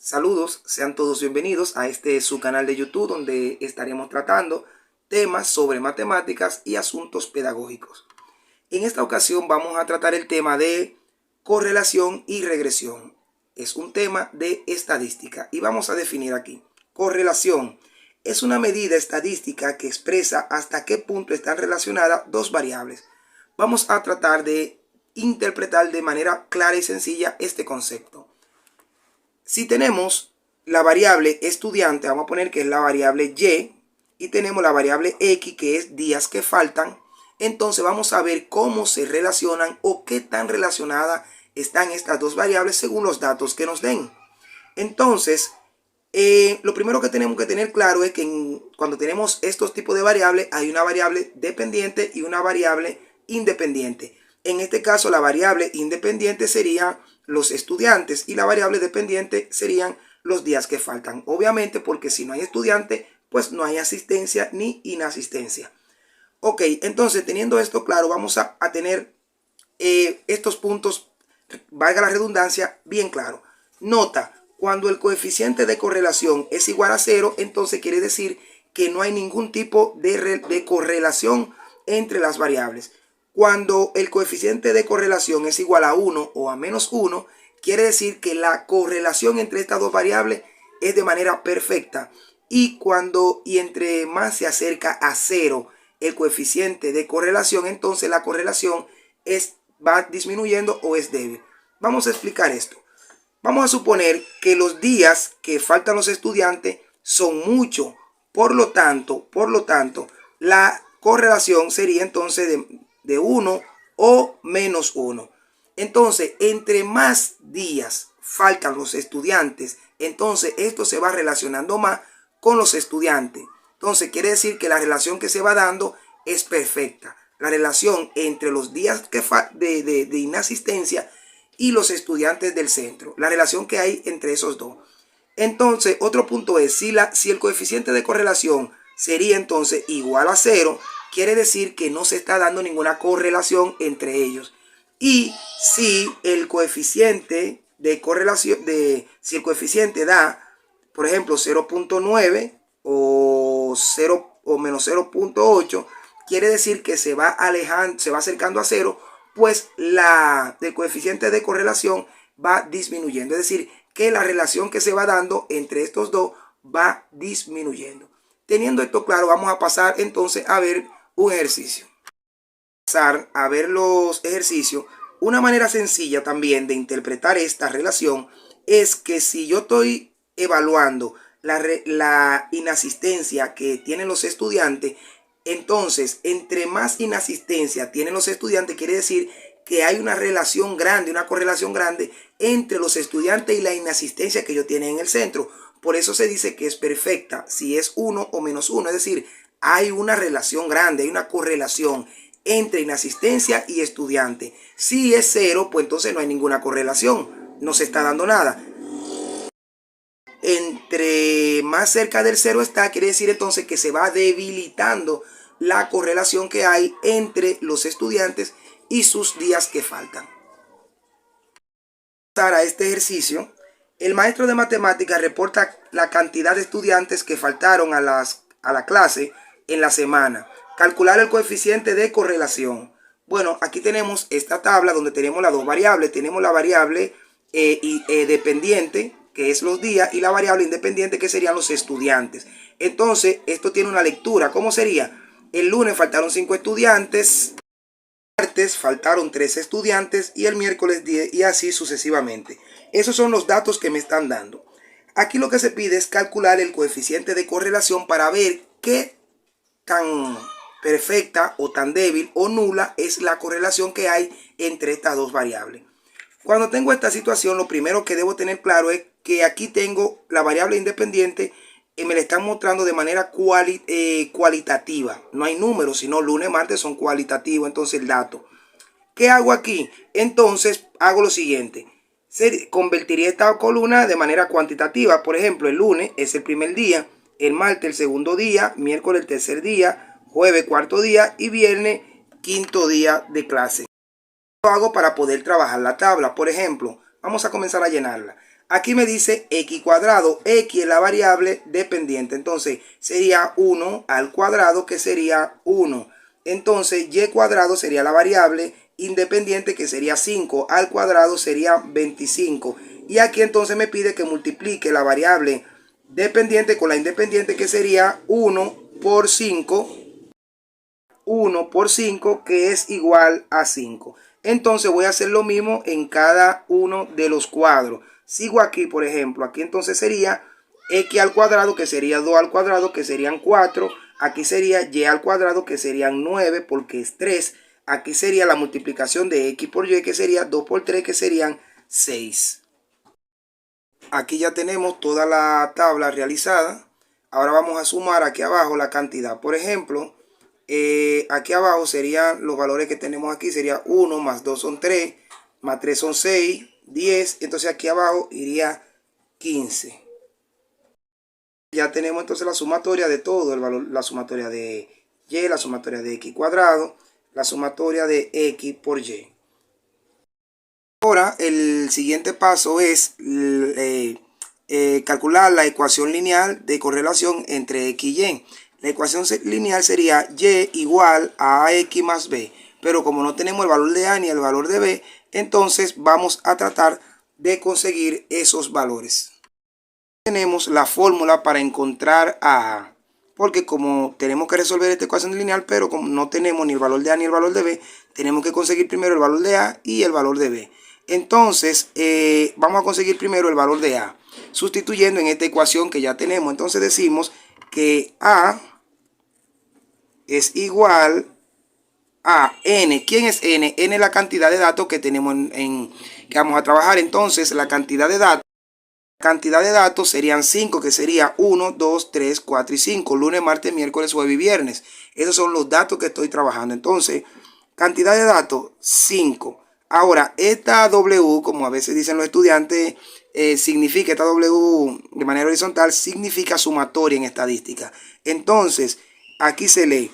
Saludos, sean todos bienvenidos a su canal de YouTube donde estaremos tratando temas sobre matemáticas y asuntos pedagógicos. En esta ocasión vamos a tratar el tema de correlación y regresión. Es un tema de estadística y vamos a definir aquí. Correlación es una medida estadística que expresa hasta qué punto están relacionadas dos variables. Vamos a tratar de interpretar de manera clara y sencilla este concepto. Si tenemos la variable estudiante, vamos a poner que es la variable y tenemos la variable x, que es días que faltan, entonces vamos a ver cómo se relacionan o qué tan relacionadas están estas dos variables según los datos que nos den. Entonces, lo primero que tenemos que tener claro es que cuando tenemos estos tipos de variables, hay una variable dependiente y una variable independiente. En este caso, la variable independiente sería los estudiantes y la variable dependiente serían los días que faltan. Obviamente, porque si no hay estudiante, pues no hay asistencia ni inasistencia. Ok, entonces teniendo esto claro, vamos a tener estos puntos, valga la redundancia, bien claro. Nota, cuando el coeficiente de correlación es igual a 0, entonces quiere decir que no hay ningún tipo de correlación entre las variables. Cuando el coeficiente de correlación es igual a 1 o a menos 1, quiere decir que la correlación entre estas dos variables es de manera perfecta. Y entre más se acerca a 0 el coeficiente de correlación, entonces la correlación va disminuyendo o es débil. Vamos a explicar esto. Vamos a suponer que los días que faltan los estudiantes son muchos. Por lo tanto, la correlación sería entonces de 1 o menos 1. Entonces, entre más días faltan los estudiantes, entonces esto se va relacionando más con los estudiantes. Entonces, quiere decir que la relación que se va dando es perfecta. La relación entre los días de inasistencia y los estudiantes del centro. La relación que hay entre esos dos. Entonces, otro punto es, si el coeficiente de correlación sería entonces igual a 0, quiere decir que no se está dando ninguna correlación entre ellos. Y si el coeficiente de correlación, si el coeficiente da, por ejemplo, 0.9 o 0 o menos 0.8, quiere decir que se va alejando, se va acercando a 0, pues el coeficiente de correlación va disminuyendo. Es decir, que la relación que se va dando entre estos dos va disminuyendo. Teniendo esto claro, vamos a pasar entonces a ver un ejercicio. A ver los ejercicios. Una manera sencilla también de interpretar esta relación es que si yo estoy evaluando la inasistencia que tienen los estudiantes, entonces entre más inasistencia tienen los estudiantes, quiere decir que hay una relación grande, una correlación grande entre los estudiantes y la inasistencia que ellos tienen en el centro. Por eso se dice que es perfecta si es 1 o menos 1, es decir, hay una relación grande, hay una correlación entre inasistencia y estudiante. Si es 0, pues entonces no hay ninguna correlación, no se está dando nada. Entre más cerca del 0 está, quiere decir entonces que se va debilitando la correlación que hay entre los estudiantes y sus días que faltan. Para este ejercicio, el maestro de matemáticas reporta la cantidad de estudiantes que faltaron a la clase en la semana. Calcular el coeficiente de correlación. Bueno, aquí tenemos esta tabla donde tenemos las dos variables. Tenemos la variable dependiente, que es los días, y la variable independiente, que serían los estudiantes. Entonces, esto tiene una lectura. ¿Cómo sería? El lunes faltaron 5 estudiantes, el martes faltaron 3 estudiantes y el miércoles 10 y así sucesivamente. Esos son los datos que me están dando. Aquí lo que se pide es calcular el coeficiente de correlación para ver qué tan perfecta o tan débil o nula es la correlación que hay entre estas dos variables. Cuando tengo esta situación, lo primero que debo tener claro es que aquí tengo la variable independiente y me la están mostrando de manera cualitativa. No hay números, sino lunes, martes son cualitativos, entonces el dato. ¿Qué hago aquí? Entonces hago lo siguiente. Convertiría esta columna de manera cuantitativa. Por ejemplo, el lunes es el primer día, el martes el segundo día, miércoles el tercer día, jueves cuarto día y viernes quinto día de clase. Lo hago para poder trabajar la tabla. Por ejemplo, vamos a comenzar a llenarla. Aquí me dice x cuadrado. X es la variable dependiente. Entonces sería 1 al cuadrado, que sería 1. Entonces y cuadrado sería la variable independiente, que sería 5 al cuadrado, sería 25. Y aquí entonces me pide que multiplique la variable dependiente con la independiente, que sería 1 por 5. 1 por 5, que es igual a 5. Entonces voy a hacer lo mismo en cada uno de los cuadros. Sigo aquí, por ejemplo, aquí entonces sería x al cuadrado, que sería 2 al cuadrado, que serían 4. Aquí sería y al cuadrado, que serían 9, porque es 3. Aquí sería la multiplicación de x por y, que sería 2 por 3, que serían 6. Aquí ya tenemos toda la tabla realizada. Ahora vamos a sumar aquí abajo la cantidad. Por ejemplo, aquí abajo serían los valores que tenemos aquí. Sería 1 más 2 son 3, más 3 son 6, 10. Entonces aquí abajo iría 15. Ya tenemos entonces la sumatoria de todo el valor, la sumatoria de y, la sumatoria de x cuadrado, la sumatoria de x por y. Ahora el siguiente paso es calcular la ecuación lineal de correlación entre x y y. La ecuación lineal sería y igual a x más b, pero como no tenemos el valor de a ni el valor de b, entonces vamos a tratar de conseguir esos valores. Tenemos la fórmula para encontrar a, porque como tenemos que resolver esta ecuación lineal, pero como no tenemos ni el valor de a ni el valor de b, tenemos que conseguir primero el valor de a y el valor de b. Entonces vamos a conseguir primero el valor de a, sustituyendo en esta ecuación que ya tenemos. Entonces decimos que a es igual a n. ¿Quién es n? N es la cantidad de datos que tenemos que vamos a trabajar. Entonces la cantidad de datos serían 5, que sería 1, 2, 3, 4 y 5. Lunes, martes, miércoles, jueves y viernes. Esos son los datos que estoy trabajando. Entonces, cantidad de datos, 5. Ahora, esta W, como a veces dicen los estudiantes, significa, esta W de manera horizontal, significa sumatoria en estadística. Entonces, aquí se lee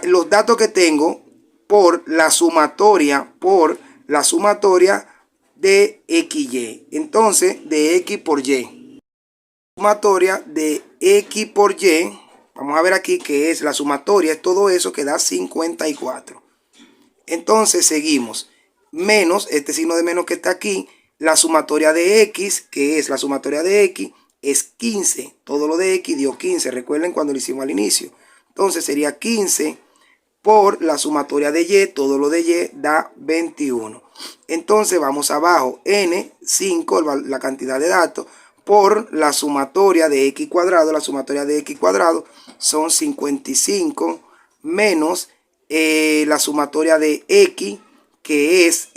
los datos que tengo por la sumatoria de XY. Entonces, de X por Y. Sumatoria de X por Y. Vamos a ver aquí que es la sumatoria, es todo eso que da 54. Entonces, seguimos. Menos, este signo de menos que está aquí, la sumatoria de X, que es la sumatoria de X, es 15. Todo lo de X dio 15. Recuerden cuando lo hicimos al inicio. Entonces, sería 15 por la sumatoria de y, todo lo de y da 21. Entonces vamos abajo, n, 5, la cantidad de datos, por la sumatoria de x cuadrado. La sumatoria de x cuadrado son 55 menos la sumatoria de x, que es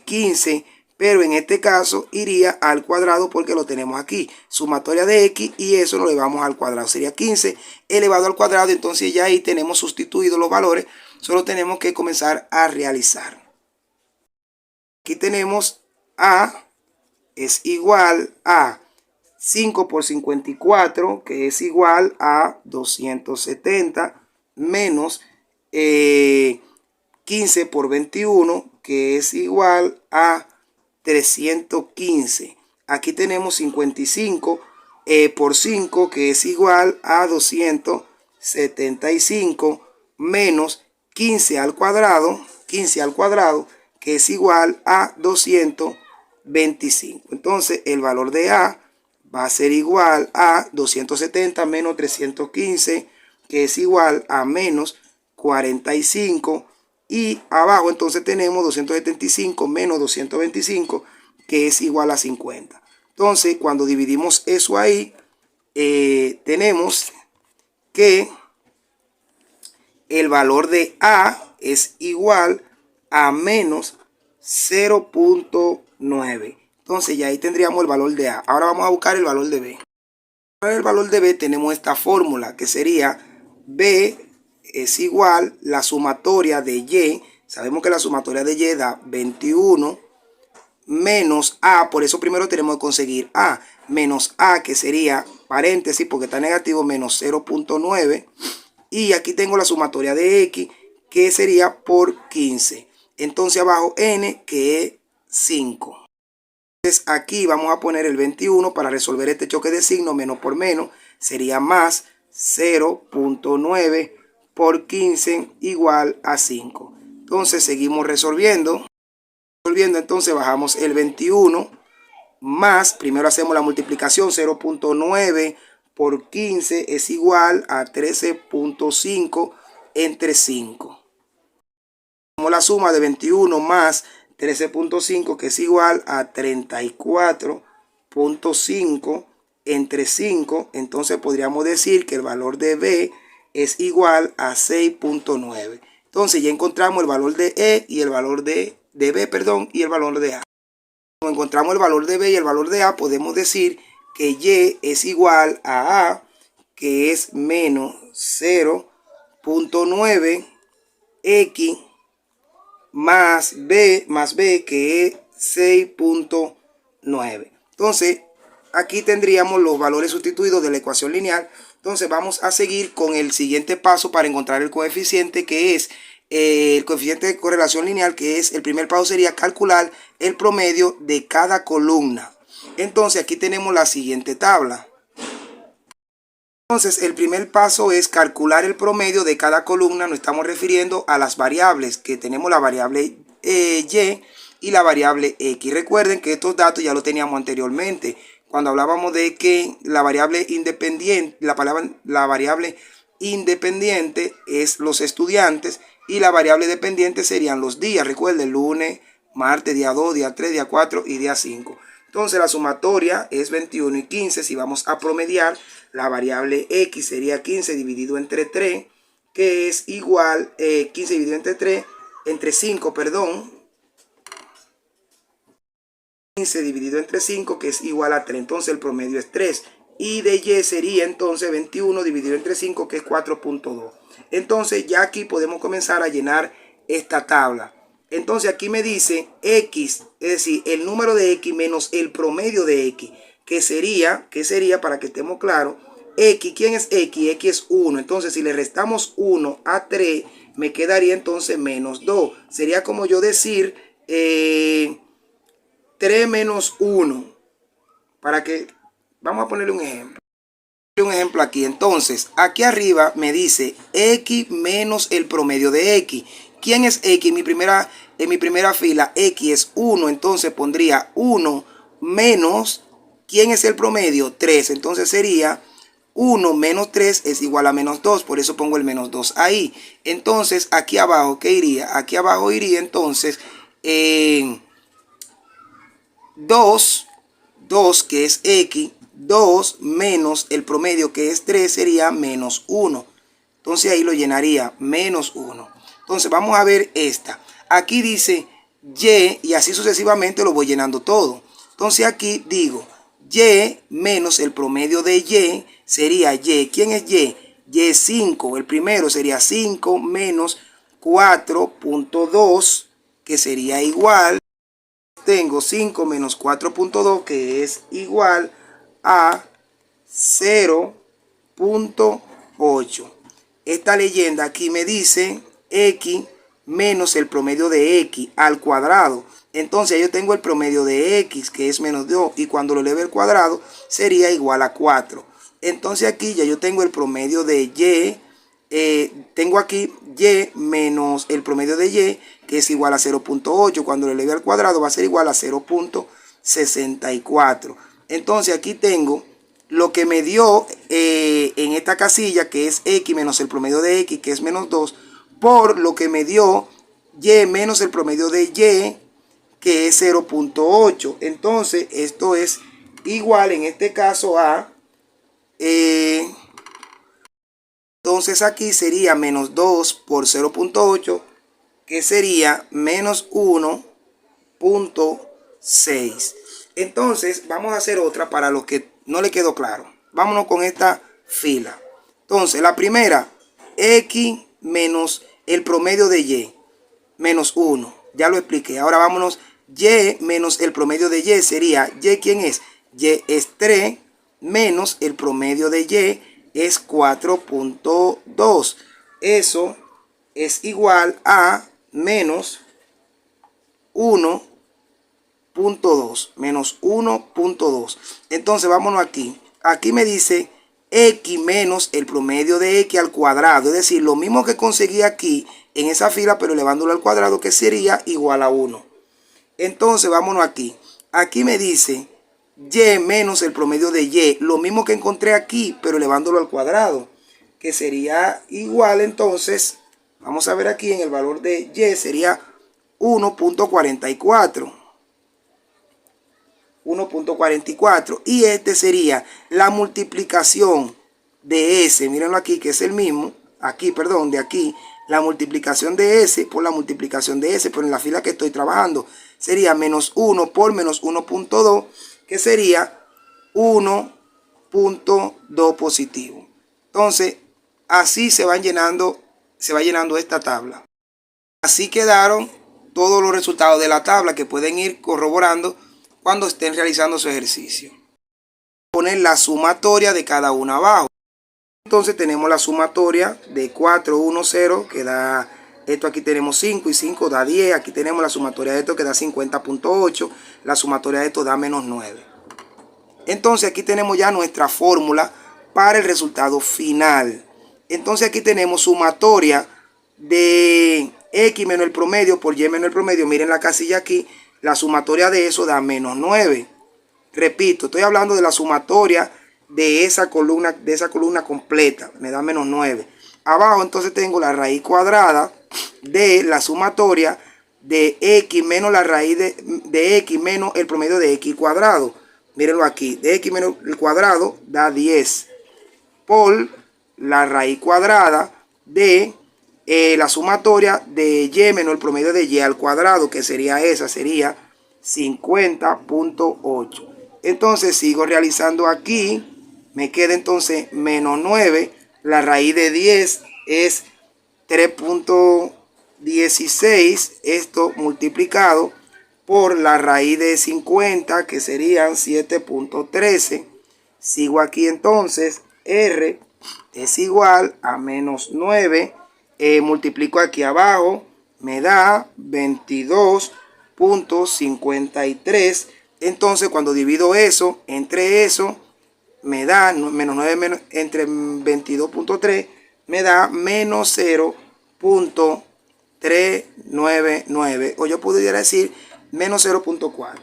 15, pero en este caso iría al cuadrado porque lo tenemos aquí, sumatoria de x, y eso lo elevamos al cuadrado, sería 15 elevado al cuadrado. Entonces ya ahí tenemos sustituidos los valores, solo tenemos que comenzar a realizar. Aquí tenemos a es igual a 5 por 54, que es igual a 270, menos 15 por 21, que es igual a 315. Aquí tenemos 55 por 5, que es igual a 275, menos 15 al cuadrado, que es igual a 225. Entonces el valor de a va a ser igual a 270 menos 315, que es igual a menos 45. Y abajo entonces tenemos 275 menos 225, que es igual a 50. Entonces cuando dividimos eso ahí, tenemos que el valor de a es igual a menos 0.9. Entonces ya ahí tendríamos el valor de a. Ahora vamos a buscar el valor de b. Para el valor de b tenemos esta fórmula, que sería b es igual la sumatoria de y. Sabemos que la sumatoria de y da 21 menos a, por eso primero tenemos que conseguir a, menos a, que sería paréntesis porque está negativo, menos 0.9, y aquí tengo la sumatoria de x, que sería por 15. Entonces abajo n, que es 5. Entonces aquí vamos a poner el 21 para resolver este choque de signo. Menos por menos sería más 0.9 por 15 igual a 5. Entonces seguimos resolviendo. Entonces bajamos el 21 más, primero hacemos la multiplicación, 0.9 por 15 es igual a 13.5 entre 5. Hacemos la suma de 21 más 13.5, que es igual a 34.5 entre 5. Entonces podríamos decir que el valor de B es igual a 6.9. Entonces ya encontramos el valor de E y el valor de B, perdón, y el valor de A. Cuando encontramos el valor de B y el valor de A, podemos decir que Y es igual a A, que es menos 0.9 X más B, que es 6.9. Entonces, aquí tendríamos los valores sustituidos de la ecuación lineal. Entonces, vamos a seguir con el siguiente paso para encontrar el coeficiente, que es el coeficiente de correlación lineal, que es el primer paso sería calcular el promedio de cada columna. Entonces, aquí tenemos la siguiente tabla. Entonces, el primer paso es calcular el promedio de cada columna. Nos estamos refiriendo a las variables, que tenemos la variable Y y la variable X. Recuerden que estos datos ya los teníamos anteriormente, cuando hablábamos de que la variable independiente, la variable independiente es los estudiantes y la variable dependiente serían los días. Recuerden, lunes, martes, día 2, día 3, día 4 y día 5. Entonces la sumatoria es 21 y 15. Si vamos a promediar, la variable X sería 15 dividido entre 3, que es igual, 15 dividido entre 5, perdón. 15 dividido entre 5, que es igual a 3. Entonces el promedio es 3. Y de Y sería entonces 21 dividido entre 5, que es 4.2. Entonces ya aquí podemos comenzar a llenar esta tabla. Entonces aquí me dice X, es decir, el número de X menos el promedio de X, que sería para que estemos claros, X, ¿quién es X? X es 1. Entonces si le restamos 1 a 3, me quedaría entonces menos 2. Sería como yo decir 3 menos 1. Para que, vamos a ponerle un ejemplo. Un ejemplo aquí. Entonces, aquí arriba me dice X menos el promedio de X. ¿Quién es X? En mi primera fila, X es 1. Entonces pondría 1 menos, ¿quién es el promedio? 3. Entonces sería 1 menos 3 es igual a menos 2. Por eso pongo el menos 2 ahí. Entonces, aquí abajo, ¿qué iría? Aquí abajo iría entonces 2, que es X. 2 menos el promedio, que es 3, sería menos 1. Entonces ahí lo llenaría, menos 1. Entonces vamos a ver esta. Aquí dice Y y así sucesivamente lo voy llenando todo. Entonces aquí digo Y menos el promedio de Y sería Y. ¿Quién es Y? Y es 5. El primero sería 5 menos 4.2, que sería igual. Tengo 5 menos 4.2, que es igual a 0.8. Esta leyenda aquí me dice X menos el promedio de X al cuadrado. Entonces yo tengo el promedio de X, que es menos 2, y cuando lo eleve al cuadrado sería igual a 4. Entonces aquí ya yo tengo el promedio de Y. Tengo aquí Y menos el promedio de Y, que es igual a 0.8. Cuando lo eleve al cuadrado va a ser igual a 0.64. Entonces aquí tengo lo que me dio en esta casilla, que es X menos el promedio de X, que es menos 2, por lo que me dio Y menos el promedio de Y, que es 0.8. Entonces esto es igual en este caso a... entonces aquí sería menos 2 por 0.8, que sería menos 1.6. Entonces vamos a hacer otra para los que no le quedó claro. Vámonos con esta fila. Entonces la primera, X menos el promedio de Y, menos 1. Ya lo expliqué. Ahora vámonos, Y menos el promedio de Y sería, Y ¿quién es? Y es 3 menos el promedio de Y es 4.2. Eso es igual a menos 1 menos 1.2. Entonces vámonos aquí. Aquí me dice x menos el promedio de x al cuadrado. Es decir, lo mismo que conseguí aquí en esa fila, pero elevándolo al cuadrado, que sería igual a 1. Entonces vámonos aquí. Aquí me dice y menos el promedio de y. Lo mismo que encontré aquí, pero elevándolo al cuadrado, que sería igual. Entonces, vamos a ver aquí en el valor de y sería 1.44. 1.44. Y este sería la multiplicación de S. Mírenlo aquí, que es el mismo. Aquí, perdón, de aquí. La multiplicación de S por la multiplicación de S, pero en la fila que estoy trabajando sería menos 1 por menos 1.2, que sería 1.2 positivo. Entonces, así se va llenando esta tabla. Así quedaron todos los resultados de la tabla, que pueden ir corroborando cuando estén realizando su ejercicio. Poner la sumatoria de cada una abajo. Entonces tenemos la sumatoria de 4, 1, 0, que da, esto aquí tenemos 5 y 5 da 10. Aquí tenemos la sumatoria de esto que da 50.8. La sumatoria de esto da menos 9. Entonces aquí tenemos ya nuestra fórmula para el resultado final. Entonces aquí tenemos sumatoria de x menos el promedio por y menos el promedio. Miren la casilla aquí. La sumatoria de eso da menos 9. Repito, estoy hablando de la sumatoria de esa columna completa. Me da menos 9. Abajo entonces tengo la raíz cuadrada de la sumatoria de x menos la raíz de x menos el promedio de x cuadrado. Mírenlo aquí. De x menos el cuadrado da 10. Por la raíz cuadrada de la sumatoria de y menos el promedio de y al cuadrado, que sería esa, sería 50.8. Entonces sigo realizando aquí. Me queda entonces menos 9. La raíz de 10 es 3.16. Esto multiplicado por la raíz de 50, que serían 7.13. Sigo aquí entonces. R es igual a menos 9. Multiplico aquí abajo. Me da 22.53. Entonces cuando divido eso entre eso, me da menos 9 entre 22.3, me da menos 0.399, o yo podría decir menos 0.4.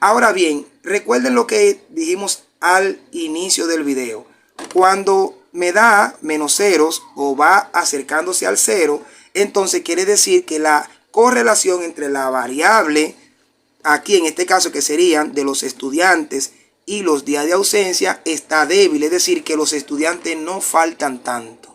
Ahora bien, recuerden lo que dijimos al inicio del video. Cuando me da menos ceros o va acercándose al cero, entonces quiere decir que la correlación entre la variable, aquí en este caso que serían de los estudiantes, y los días de ausencia está débil, es decir, que los estudiantes no faltan tanto.